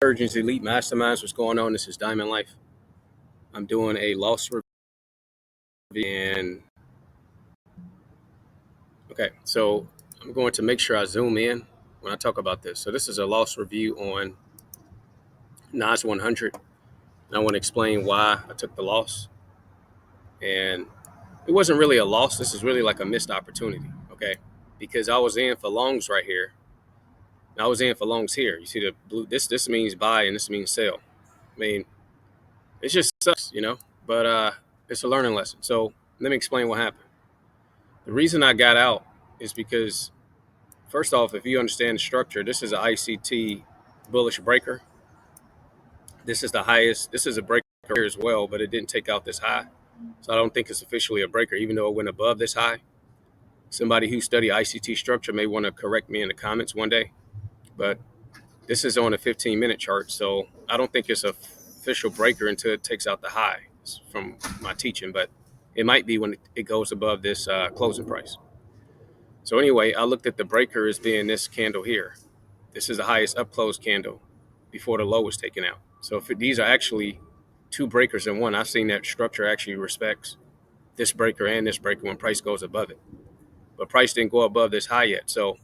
Surgeons Elite Masterminds. What's going on? This is Diamond Life. I'm doing a loss review, and okay, so I'm going to make sure I zoom in when I talk about this. So this is a loss review on NAS 100, and I want to explain why I took the loss. And it wasn't really a loss. This is really like a missed opportunity, okay? Because I was in for longs right here. And I was in for longs here. You see the blue? This means buy and this means sell. I mean, it just sucks, But it's a learning lesson. So let me explain what happened. The reason I got out is because, first off, if you understand the structure, this is an ICT bullish breaker. This is the highest. This is a breaker here as well, but it didn't take out this high. So I don't think it's officially a breaker, even though it went above this high. Somebody who studied ICT structure may want to correct me in the comments one day. But this is on a 15-minute chart, so I don't think it's an official breaker until it takes out the high from my teaching, but it might be when it goes above this closing price. So anyway, I looked at the breaker as being this candle here. This is the highest up close candle before the low was taken out. So if these are actually two breakers in one, I've seen that structure actually respects this breaker and this breaker when price goes above it. But price didn't go above this high yet. So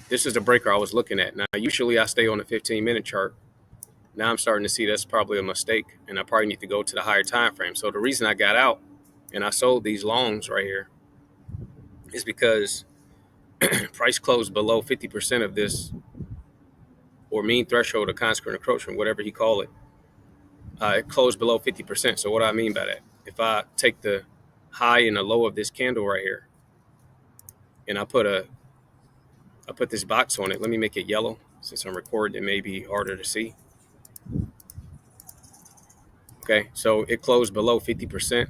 this is the breaker I was looking at. Now, usually I stay on the 15-minute chart. Now I'm starting to see that's probably a mistake, and I probably need to go to the higher time frame. So the reason I got out and I sold these longs right here is because price closed below 50% of this, or mean threshold or consequent encroachment, whatever you call it. It closed below 50%. So what do I mean by that? If I take the high and the low of this candle right here, and I put this box on it. Let me make it yellow. Since I'm recording, it may be harder to see. Okay, so it closed below 50%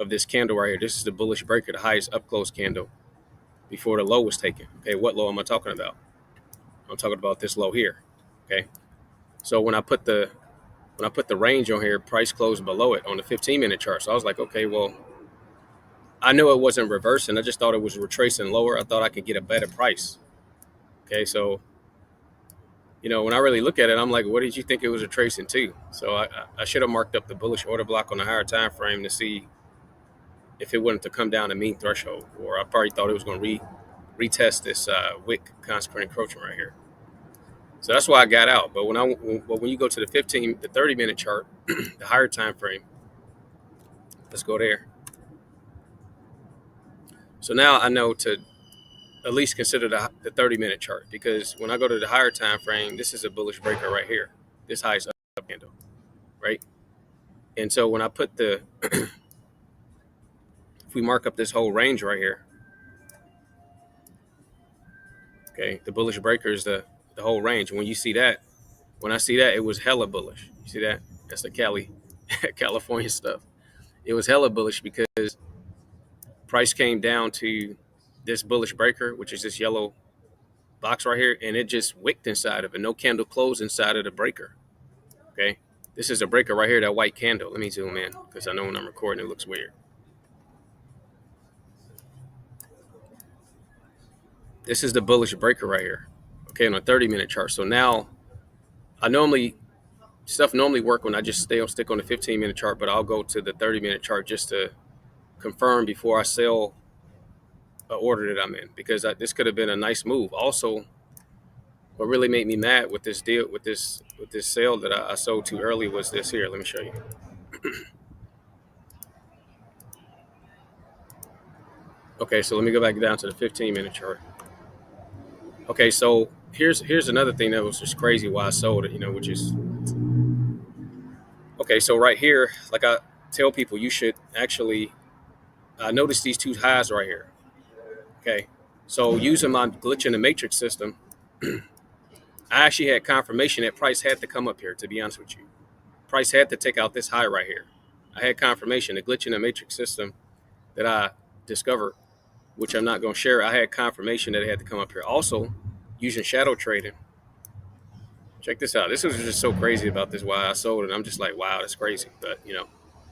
of this candle right here. This is the bullish breaker, the highest up close candle before the low was taken. Okay, what low am I talking about? I'm talking about this low here. Okay, so when I put the range on here, price closed below it on the 15-minute chart. So I was like, okay, well, I knew it wasn't reversing. I just thought it was retracing lower. I thought I could get a better price. Okay, so when I really look at it, I'm like, what did you think it was retracing to? So I should have marked up the bullish order block on the higher time frame to see if it wanted to come down to mean threshold, or I probably thought it was going to retest this wick consequent encroachment right here. So that's why I got out. But when you go to the 30-minute chart, the higher time frame, let's go there. So now I know to at least consider the 30-minute chart, because when I go to the higher time frame, this is a bullish breaker right here, this highest up candle, right? And so when I put if we mark up this whole range right here, okay, the bullish breaker is the whole range. And when I see that, it was hella bullish. You see that? That's the California stuff. It was hella bullish because price came down to this bullish breaker, which is this yellow box right here, and it just wicked inside of it. No candle closed inside of the breaker. Okay, this is a breaker right here, that white candle. Let me zoom in because I know when I'm recording it looks weird. This is the bullish breaker right here, okay, on a 30-minute chart. So now stuff normally work when I just stick on the 15-minute chart, but I'll go to the 30-minute chart just to confirm before I sell an order that I'm in, because this could have been a nice move. Also, what really made me mad with this deal, with this sale that I sold too early, was this here. Let me show you. Okay, so let me go back down to the 15-minute chart. Okay, so here's another thing that was just crazy why I sold it, which is, okay, so right here, like I tell people, you should actually notice these two highs right here. Okay, so using my glitch in the matrix system, I actually had confirmation that price had to come up here, to be honest with you. Price had to take out this high right here. I had confirmation, the glitch in the matrix system that I discovered, which I'm not going to share. I had confirmation that it had to come up here. Also, using shadow trading. Check this out. This was just so crazy about this, why I sold it. I'm just like, wow, that's crazy. But,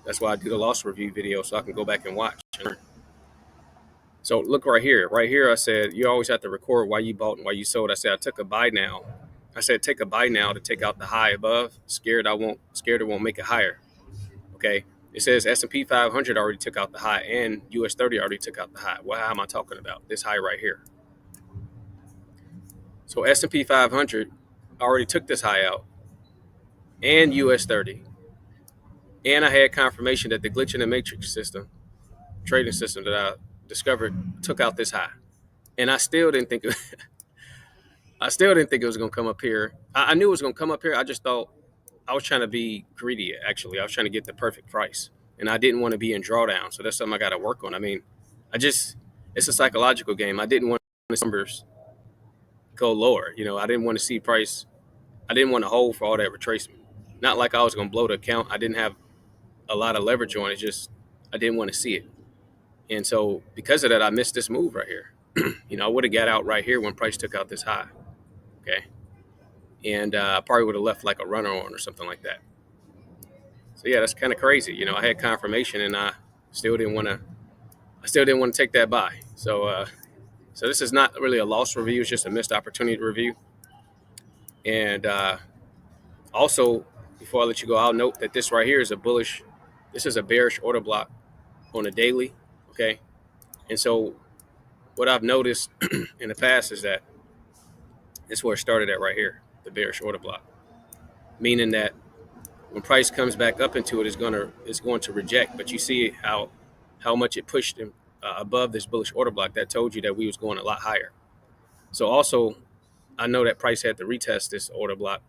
that's why I do the loss review video, so I can go back and watch. So look right here. Right here, I said, you always have to record why you bought and why you sold. I said, I took a buy now I said take a buy now to take out the high above. Scared it won't make it higher. Okay. It says S&P 500 already took out the high and US 30 already took out the high. What am I talking about? This high right here. So S&P 500 already took this high out and US 30. And I had confirmation that the glitch in the matrix system, trading system that I discovered took out this high. And I still didn't think I still didn't think it was going to come up here. I knew it was going to come up here. I just thought I was trying to be greedy, actually. I was trying to get the perfect price. And I didn't want to be in drawdown. So that's something I got to work on. I mean, it's a psychological game. I didn't want the numbers go lower. I didn't want to see price. I didn't want to hold for all that retracement. Not like I was going to blow the account. I didn't have a lot of leverage on it. Just I didn't want to see it. And so because of that, I missed this move right here. I would have got out right here when price took out this high. Okay. And I probably would have left like a runner on or something like that. So yeah, that's kind of crazy. I had confirmation and I still didn't want to. I still didn't want to take that buy. So this is not really a loss review. It's just a missed opportunity review. And also, before I let you go, I'll note that this right here is a bullish. This is a bearish order block on a daily. Okay. And so what I've noticed in the past is that it's where it started at right here, the bearish order block, meaning that when price comes back up into it, it's going to reject. But you see how much it pushed him above this bullish order block. That told you that we was going a lot higher. So also, I know that price had to retest this order block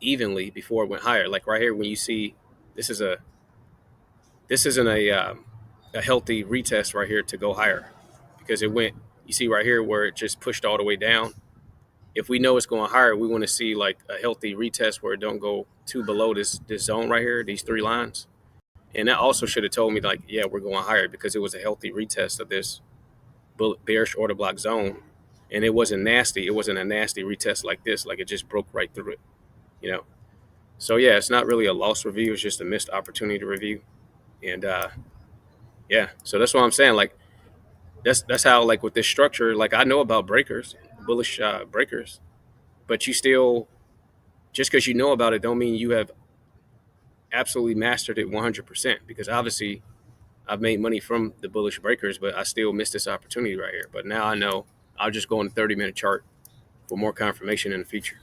evenly before it went higher. Like right here, when you see this isn't a healthy retest right here to go higher because it went. You see right here where it just pushed all the way down. If we know it's going higher, we want to see like a healthy retest where it don't go too below this zone right here, these three lines. And that also should have told me like, yeah, we're going higher because it was a healthy retest of this bearish order block zone. And it wasn't nasty. It wasn't a nasty retest like this, like it just broke right through it, you know? So yeah, it's not really a loss review. It's just a missed opportunity review. And yeah, so that's what I'm saying. Like that's how like with this structure, like I know about breakers, bullish breakers, but you still, just because you know about it don't mean you have absolutely mastered it 100% because obviously I've made money from the bullish breakers, but I still missed this opportunity right here. But now I know I'll just go on the 30-minute chart for more confirmation in the future.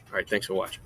All right, thanks for watching.